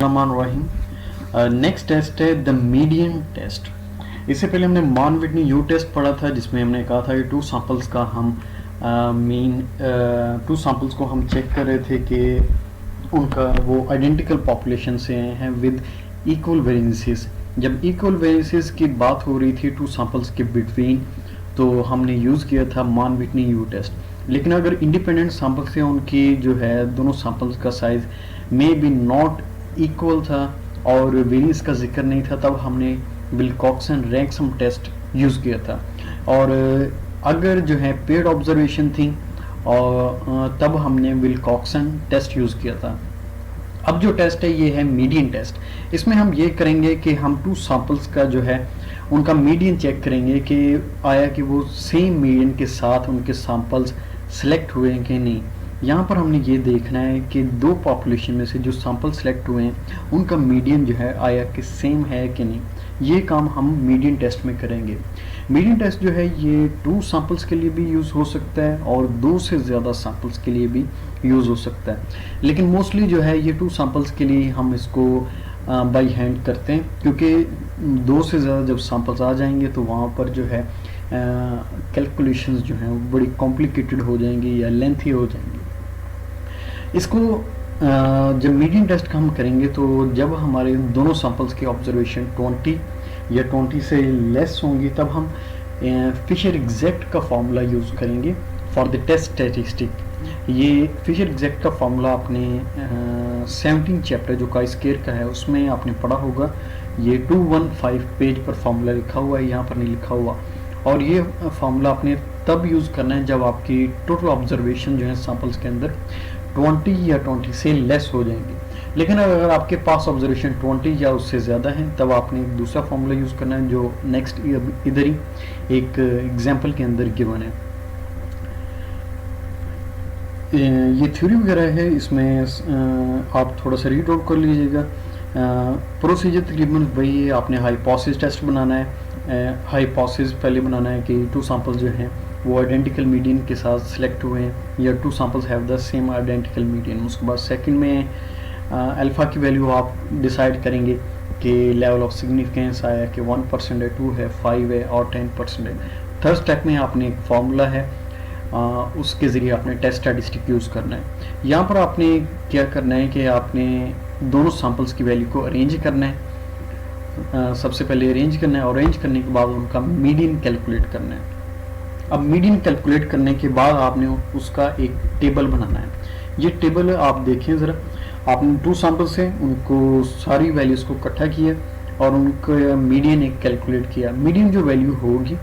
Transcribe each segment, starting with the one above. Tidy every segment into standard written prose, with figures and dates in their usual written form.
Next test है the median test. इससे पहले हमने मान विटनी यू टेस्ट पढ़ा था, जिसमें हमने कहा था कि टू सैंपल्स का हम टू सैंपल्स को हम चेक कर रहे थे कि उनका वो आइडेंटिकल पॉपुलेशन से हैं विद इक्वल वेरिएंसेस। जब इक्वल वेरिएंसेस की बात हो रही थी टू सैंपल्स के बिटवीन, तो हमने यूज़ किया था मान विटनी यू टेस्ट। लेकिन अगर इंडिपेंडेंट सैंपल से उनकी जो है दोनों सैंपल्स का साइज में बी नॉट इक्वल था और वेरिएंस का जिक्र नहीं था, तब हमने विल्कॉक्सन रैंसम टेस्ट यूज़ किया था। और अगर जो है पेड ऑब्जर्वेशन थी और तब हमने विल्कॉक्सन टेस्ट यूज़ किया था। अब जो टेस्ट है ये है मीडियन टेस्ट। इसमें हम ये करेंगे कि हम टू सैंपल्स का जो है उनका मीडियन चेक करेंगे कि आया कि वो सेम मीडियन के साथ उनके सैंपल्स सेलेक्ट हुए हैं कि नहीं। यहाँ पर हमने ये देखना है कि दो पॉपुलेशन में से जो सैंपल सेलेक्ट हुए हैं उनका मीडियन जो है आया कि सेम है कि नहीं। ये काम हम मीडियन टेस्ट में करेंगे। मीडियन टेस्ट जो है ये टू सैंपल्स के लिए भी यूज़ हो सकता है और दो से ज़्यादा सैंपल्स के लिए भी यूज़ हो सकता है, लेकिन मोस्टली जो है ये टू सैंपल्स के लिए हम इसको बाई हैंड करते हैं, क्योंकि दो से ज़्यादा जब सैंपल्स आ जाएंगे तो वहाँ पर जो है कैलकुलेशंस जो हैं वो बड़ी कॉम्प्लिकेटेड हो जाएंगी या लेंथी हो जाएंगी। इसको जब मीडियन टेस्ट का हम करेंगे तो जब हमारे दोनों सैंपल्स की ऑब्जर्वेशन 20 या 20 से लेस होंगी, तब हम फिशर एग्जैक्ट का फॉर्मूला यूज़ करेंगे फॉर द टेस्ट स्टैटिस्टिक। ये फिशर एग्जैक्ट का फॉर्मूला आपने 17 चैप्टर जो काई स्क्वायर का है उसमें आपने पढ़ा होगा। ये 215 पेज पर फॉर्मूला लिखा हुआ है, यहाँ पर नहीं लिखा हुआ। और ये फॉर्मूला आपने तब यूज़ करना है जब आपकी टोटल ऑब्जर्वेशन जो है सैंपल्स के अंदर 20 या 20 से लेस हो जाएंगे। लेकिन अगर आपके पास ऑब्जर्वेशन 20 या उससे ज़्यादा है, तब आपने एक दूसरा फॉर्मूला यूज़ करना है जो नेक्स्ट इधर ही एक एग्जाम्पल के अंदर गिवन है। ये थ्योरी वगैरह है, इसमें आप थोड़ा सा रीड आउट कर लीजिएगा। प्रोसीजर तकरीबन वही है। आपने हाइपोथेसिस टेस्ट बनाना है। हाइपोथेसिस पहले बनाना है कि टू सैंपल्स जो हैं वो आइडेंटिकल मीडियन के साथ सिलेक्ट हुए हैं या two samples have the same identical median. उसके बाद सेकंड में अल्फ़ा की वैल्यू आप डिसाइड करेंगे कि लेवल ऑफ सिग्निफिकेंस आया कि 1% है, 2 है, 5 है और 10% है। थर्ड स्टेप में आपने एक फार्मूला है, उसके ज़रिए आपने टेस्ट स्टैटिस्टिक यूज़ करना है। यहाँ पर आपने क्या करना है कि आपने दोनों सैंपल्स की वैल्यू को अरेंज करना है। सबसे पहले अरेंज करना है और अरेंज करने के बाद उनका मीडियन कैलकुलेट करना है। अब मीडियन कैलकुलेट करने के बाद आपने उसका एक टेबल बनाना है। ये टेबल आप देखें ज़रा, आपने टू सैंपल्स से उनको सारी वैल्यूज़ को इकट्ठा किया और उनका मीडियन एक कैलकुलेट किया। मीडियन जो वैल्यू होगी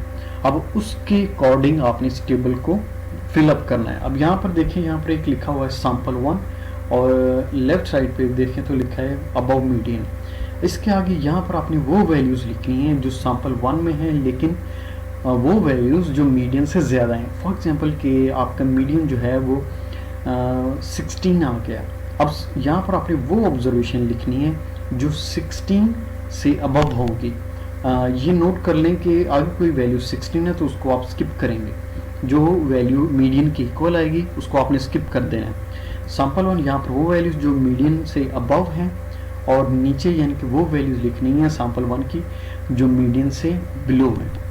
अब उसके अकॉर्डिंग आपने इस टेबल को फिलअप करना है। अब यहाँ पर देखें, यहाँ पर एक लिखा हुआ है सैंपल 1 और लेफ्ट साइड पे देखें तो लिखा है अबव मीडियन। इसके आगे यहाँ पर आपने वो वैल्यूज़ लिखनी है जो सैंपल 1 में है, लेकिन वो वैल्यूज़ जो मीडियन से ज़्यादा हैं। फॉर एग्जांपल कि आपका मीडियन जो है वो 16 आ गया। अब यहाँ पर आपने वो ऑब्जर्वेशन लिखनी है जो 16 से अबव होगी। ये नोट कर लें कि अगर कोई वैल्यू 16 है तो उसको आप स्किप करेंगे, जो वैल्यू मीडियन की इक्वल आएगी उसको आपने स्किप कर देना है। सैंपल 1 यहाँ पर वो वैल्यूज़ जो मीडियन से अबव हैं और नीचे यानी कि वो वैल्यूज़ लिखनी है सैंपल 1 की जो मीडियन से बिलो है।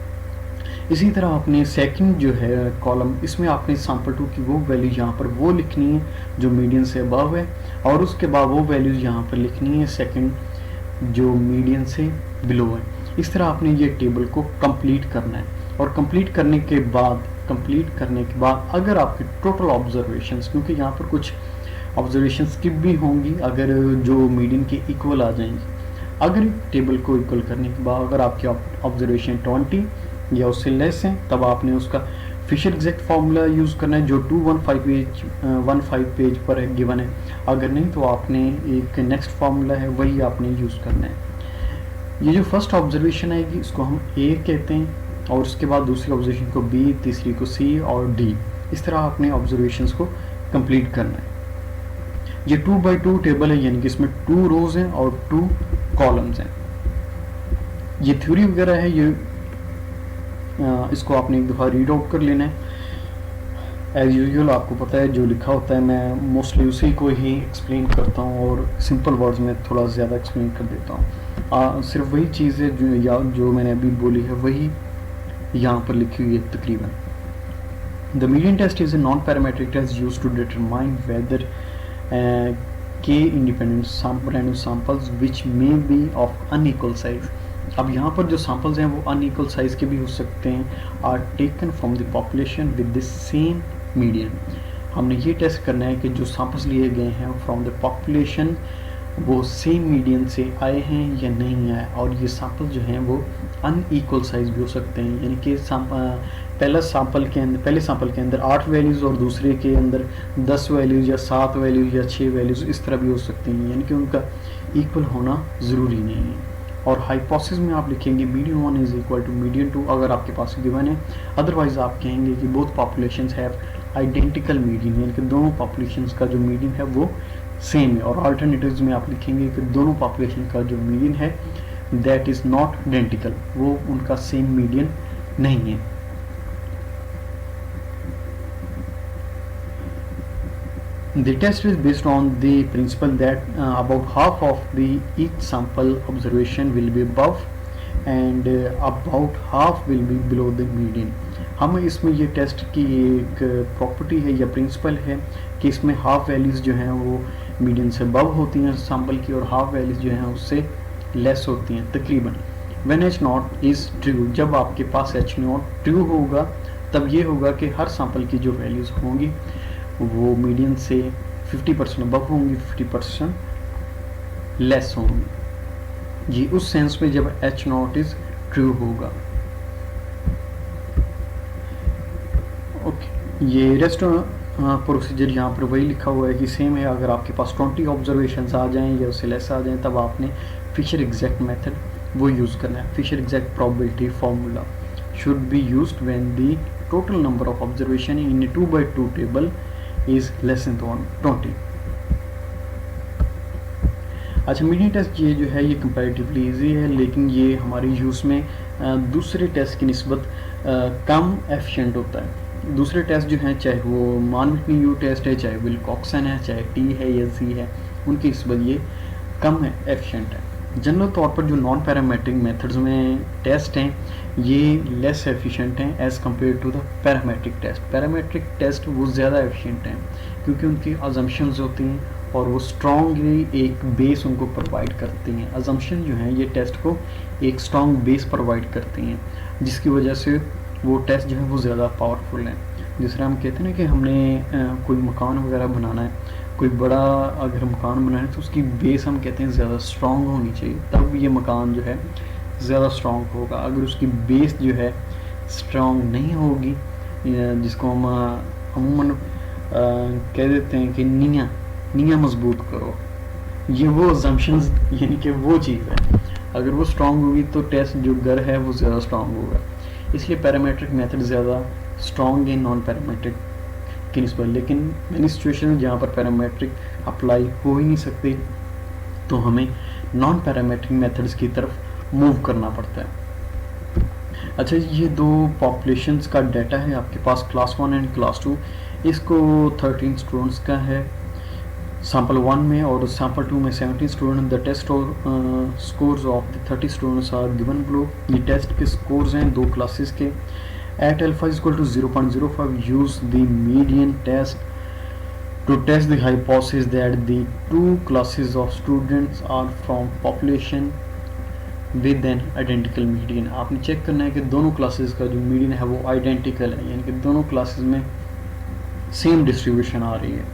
इसी तरह आपने सेकंड जो है कॉलम, इसमें आपने सैंपल 2 की वो वैल्यू यहाँ पर वो लिखनी है जो मीडियन से अबव है और उसके बाद वो वैल्यूज़ यहाँ पर लिखनी है सेकंड जो मीडियन से बिलो है। इस तरह आपने ये टेबल को कंप्लीट करना है और कंप्लीट करने के बाद अगर आपकी टोटल ऑब्जर्वेशंस, क्योंकि यहाँ पर कुछ ऑब्जर्वेशन स्किप भी होंगी अगर जो मीडियन के इक्वल आ जाएंगी, अगर टेबल को इक्वल करने के बाद अगर आपकी ऑब्जर्वेशन 20 या उससे लेस हैं, तब आपने उसका फिशर एग्जैक्ट फार्मूला यूज़ करना है जो 215 पेज पर है गिवन है। अगर नहीं तो आपने एक नेक्स्ट फार्मूला है वही आपने यूज़ करना है। ये जो फर्स्ट ऑब्जर्वेशन आएगी इसको हम ए कहते हैं और उसके बाद दूसरी ऑब्जर्वेशन को बी, तीसरी को सी और डी। इस तरह आपने ऑब्जर्वेशंस को कंप्लीट करना है। ये 2x2 टेबल है, यानी कि इसमें 2 रोज हैं और 2 कॉलम्स हैं। ये थ्योरी वगैरह है, ये इसको आपने एक दफ़ा रीड आउट कर लेना है। एज़ यूजुअल आपको पता है जो लिखा होता है मैं मोस्टली उसी को ही एक्सप्लेन करता हूँ और सिंपल वर्ड्स में थोड़ा ज़्यादा एक्सप्लेन कर देता हूँ। सिर्फ वही चीज़ है जो मैंने अभी बोली है वही यहाँ पर लिखी हुई है तकरीबन। The median test is a non parametric test use to determine whether K independent random samples which may be of unequal size. अब यहाँ पर जो सैंपल्स हैं वो अनइक्वल साइज के भी हो सकते हैं। Are taken from the population with the same median. हमने ये टेस्ट करना है कि जो सैंपल्स लिए गए हैं फ्रॉम द पॉपुलेशन वो सेम मीडियन से आए हैं या नहीं आए, और ये सैंपल जो हैं वो अनइक्वल साइज भी हो सकते हैं, यानी कि पहले सैंपल के अंदर 8 वैल्यूज़ और दूसरे के अंदर 10 वैल्यूज़ या 7 वैल्यूज़ या 6 वैल्यूज़ इस तरह भी हो सकती हैं, यानी कि उनका इक्वल होना ज़रूरी नहीं है। और हाइपोथेसिस में आप लिखेंगे median 1 is equal to median 2 अगर आपके पास गिवन है। अदरवाइज आप कहेंगे कि both populations have identical median, यानी कि दोनों पॉपुलेशंस का जो मीडियन है वो सेम है। और अल्टरनेटिव्स में आप लिखेंगे कि दोनों पॉपुलेशन का जो मीडियन है दैट इज़ नॉट आइडेंटिकल, वो उनका सेम मीडियन नहीं है। The test is based on the principle that about half of the each sample observation will be above and about half will be below the median। हम इसमें ये test की एक property है या प्रिंसिपल है कि इसमें हाफ वैल्यूज़ जो हैं वो मीडियन से अबव होती हैं सैम्पल की, और हाफ वैल्यूज़ जो हैं उससे लेस होती हैं तकरीबन। When H not is true, जब आपके पास H नॉट ट्रू होगा तब ये होगा कि हर सैम्पल की जो वैल्यूज़ होंगी वो मीडियन से 50% अबव होंगी, 50% लेस होंगी जी, उस सेंस में जब H नॉट इज ट्रू होगा। ओके, ये रेस्ट प्रोसीजर यहाँ पर वही लिखा हुआ है कि सेम है। अगर आपके पास 20 ऑब्जर्वेशंस आ जाएं या उससे लेस आ जाएं तब आपने फिशर एग्जैक्ट मेथड वो यूज़ करना है। Fisher exact probability formula should be used when the total number of observation in a 2x2 table is less than 20। अच्छा, मीडियन टेस्ट ये जो है ये कंपैरेटिवली इजी है, लेकिन ये हमारे यूज़ में दूसरे टेस्ट की निस्बत कम एफिशिएंट होता है। दूसरे टेस्ट जो हैं चाहे वो मान यू टेस्ट है, चाहे विल्कॉक्सन है, चाहे टी है या सी है, उनकी निस्बत ये कम एफिशिएंट है। जनरल तौर पर जो नॉन पैरामेट्रिक मेथड्स में टेस्ट हैं ये लेस एफिशिएंट हैं as compared to the parametric test. Parametric test वो ज़्यादा एफिशिएंट हैं क्योंकि उनकी अजम्पशंस होती हैं और वो स्ट्रॉन्गली एक बेस उनको प्रोवाइड करती हैं। अजम्पशन जो हैं ये टेस्ट को एक स्ट्रॉन्ग बेस प्रोवाइड करती हैं, जिसकी वजह से वो टेस्ट जो है वो ज़्यादा पावरफुल हैं। जिस तरह हम कहते हैं ना कि हमने कोई मकान वगैरह बनाना है, कोई बड़ा अगर मकान बनाना है तो उसकी बेस हम कहते हैं ज़्यादा स्ट्रॉन्ग होनी चाहिए, तब ये मकान जो है ज़्यादा स्ट्रॉन्ग होगा। अगर उसकी बेस जो है स्ट्रॉन्ग नहीं होगी, जिसको हम अमूमन कह देते हैं कि नीया मजबूत करो, ये वो अजम्पशंस यानी कि वो चीज़ है। अगर वो स्ट्रॉन्ग होगी तो टेस्ट जो घर है वो ज़्यादा स्ट्रॉन्ग होगा। इसलिए पैरामेट्रिक मेथड ज़्यादा स्ट्रॉन्ग है नॉन पैरामेट्रिक की निस्बत। लेकिन मैंने सिचुएशन जहाँ पर पैरामेट्रिक अप्लाई हो ही नहीं सकते तो हमें नॉन पैरामेट्रिक मेथड्स की तरफ मूव करना पड़ता है। अच्छा, ये दो पॉपुलेशंस का डाटा है आपके पास, क्लास 1 एंड क्लास 2। इसको 13 स्टूडेंट्स का है सैम्पल 1 में, और सैम्पल 2 में 17 स्टूडेंट। द टेस्ट और scores of the 30 students are given below. ये टेस्ट के स्कोर्स हैं दो क्लासेस के। At alpha is equal to 0.05, use the median test to test the hypothesis that the two classes of students are from population with an identical median। आपने check करना है कि दोनों क्लासेस का जो मीडियन है वो आइडेंटिकल है, यानी कि दोनों क्लासेस में सेम डिस्ट्रीब्यूशन आ रही है।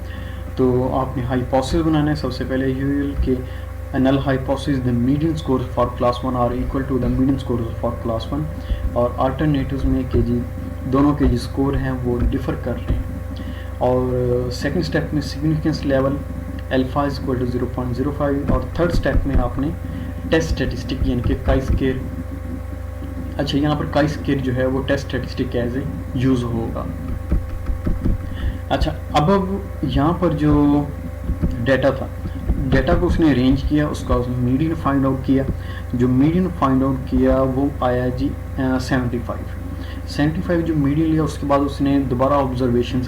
तो आपने हाइपोथेसिस बनाना है सबसे पहले यूजुअल के null hypothesis the median scores for class 1 are equal to the median scores for class 1, और alternatives में के जी दोनों के जो स्कोर हैं वो डिफ़र कर रहे हैं। और सेकंड स्टेप में significance level alpha is equal to 0.05, और थर्ड स्टेप में आपने टेस्ट स्टेटिस्टिक यानी कि काई स्केयर। अच्छा, यहाँ पर काई स्केयर जो है वो test statistic as a use होगा। अच्छा, अब यहाँ पर जो डाटा को उसने अरेंज किया, उसका मीडियन फाइंड आउट किया। जो मीडियन फाइंड आउट किया वो आया जी 75। 75 जो मीडियन लिया उसके बाद उसने दोबारा ऑब्जर्वेशन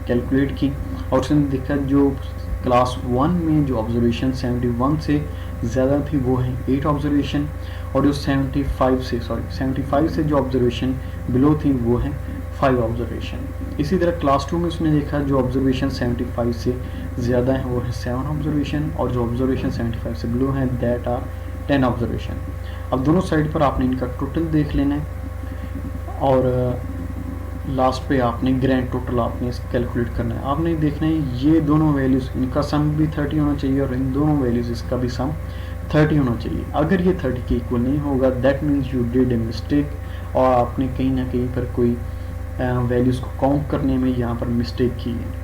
कैलकुलेट की और उसने देखा जो क्लास 1 में जो ऑब्जर्वेशन 71 से ज़्यादा थी वो है 8 ऑब्जर्वेशन, और जो 75 से जो ऑब्जर्वेशन बिलो थी वो है 5 ऑब्जर्वेशन। इसी तरह क्लास 2 में उसने देखा जो ऑब्जर्वेशन 75 से ज़्यादा है वो है 7 ऑब्जर्वेशन, और जो ऑब्जर्वेशन 75 से बिलो है दैट आर 10 ऑब्जर्वेशन। अब दोनों साइड पर आपने इनका टोटल देख लेना है और लास्ट पे आपने ग्रैंड टोटल आपने कैलकुलेट करना है। आपने देखना है ये दोनों वैल्यूज़, इनका सम भी 30 होना चाहिए और इन दोनों वैल्यूज़ इसका भी सम 30 होना चाहिए। अगर ये 30 के इक्वल नहीं होगा that means you did a mistake, और आपने कहीं ना कहीं पर कोई वैल्यूज़ को काउंट करने में यहाँ पर मिस्टेक की है।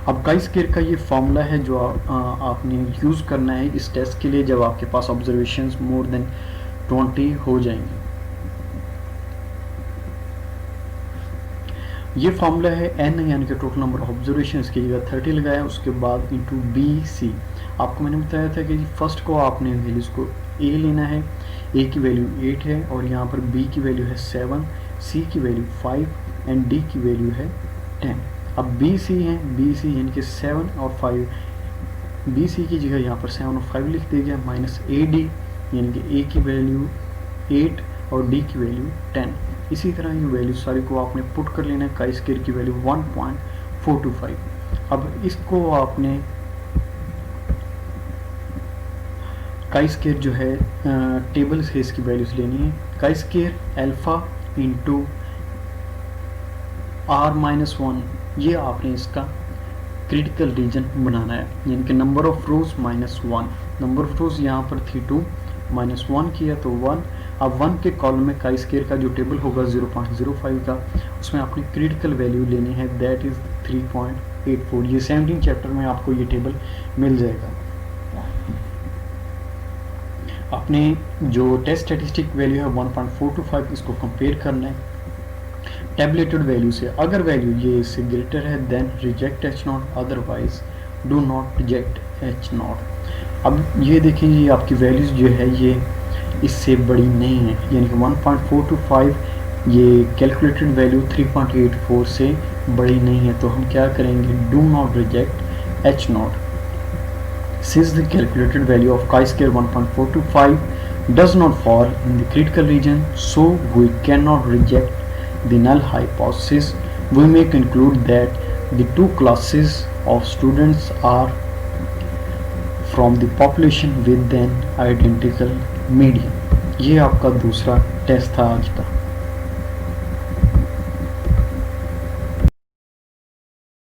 अब काई स्क्वायर का ये फॉर्मूला है जो आपने यूज़ करना है इस टेस्ट के लिए जब आपके पास ऑब्जर्वेशंस मोर देन 20 हो जाएंगे। ये फॉर्मूला है n यानी कि टोटल नंबर ऑफ ऑब्जर्वेशन, इसकी जगह 30 लगाया, उसके बाद इंटू BC। आपको मैंने बताया था कि फर्स्ट को आपने वैल्यूज़ को a लेना है, a की वैल्यू 8 है और यहाँ पर b की वैल्यू है 7, c की वैल्यू 5 एंड d की वैल्यू है 10। अब BC है, BC यानी कि 7 और 5, BC की जगह यहाँ पर 7 और 5 लिख दिया गया, माइनस AD यानी कि a की वैल्यू 8 और d की वैल्यू 10। इसी तरह ये वैल्यू सारी को आपने पुट कर लेना है। काई स्क्वायर की वैल्यू 1.425। अब इसको आपने काई स्क्वायर जो है टेबल से इसकी वैल्यूज लेनी है। Chi square alpha into r-1, ये आपने इसका क्रिटिकल रीजन बनाना है, यानी कि number of rose -1। Number of रोज यहाँ पर थी 2, -1 किया तो 1। अब 1 के कॉलम में काई स्क्वायर का जो टेबल होगा 0.05 का, उसमें आपने क्रिटिकल वैल्यू लेनी है दैट इज़ 3.84। ये 17 चैप्टर में आपको ये टेबल मिल जाएगा। आपने जो टेस्ट स्टैटिस्टिक वैल्यू है 1.425 इसको कंपेयर करना है टैबलेटेड वैल्यू से। अगर वैल्यू ये इससे ग्रेटर है than reject H0, otherwise do not reject H0। अब ये देखिए ये आपकी वैल्यूज जो है ये इससे बड़ी नहीं है, यानी कि 1.425 ये कैलकुलेटेड वैल्यू 3.84 से बड़ी नहीं है, तो हम क्या करेंगे, do not reject H0 since the calculated value of chi-square 1.425 does not fall in the critical region, so we cannot reject the null hypothesis. We may conclude that the two classes of students are from the population with an identical median। ये आपका दूसरा test था आज का।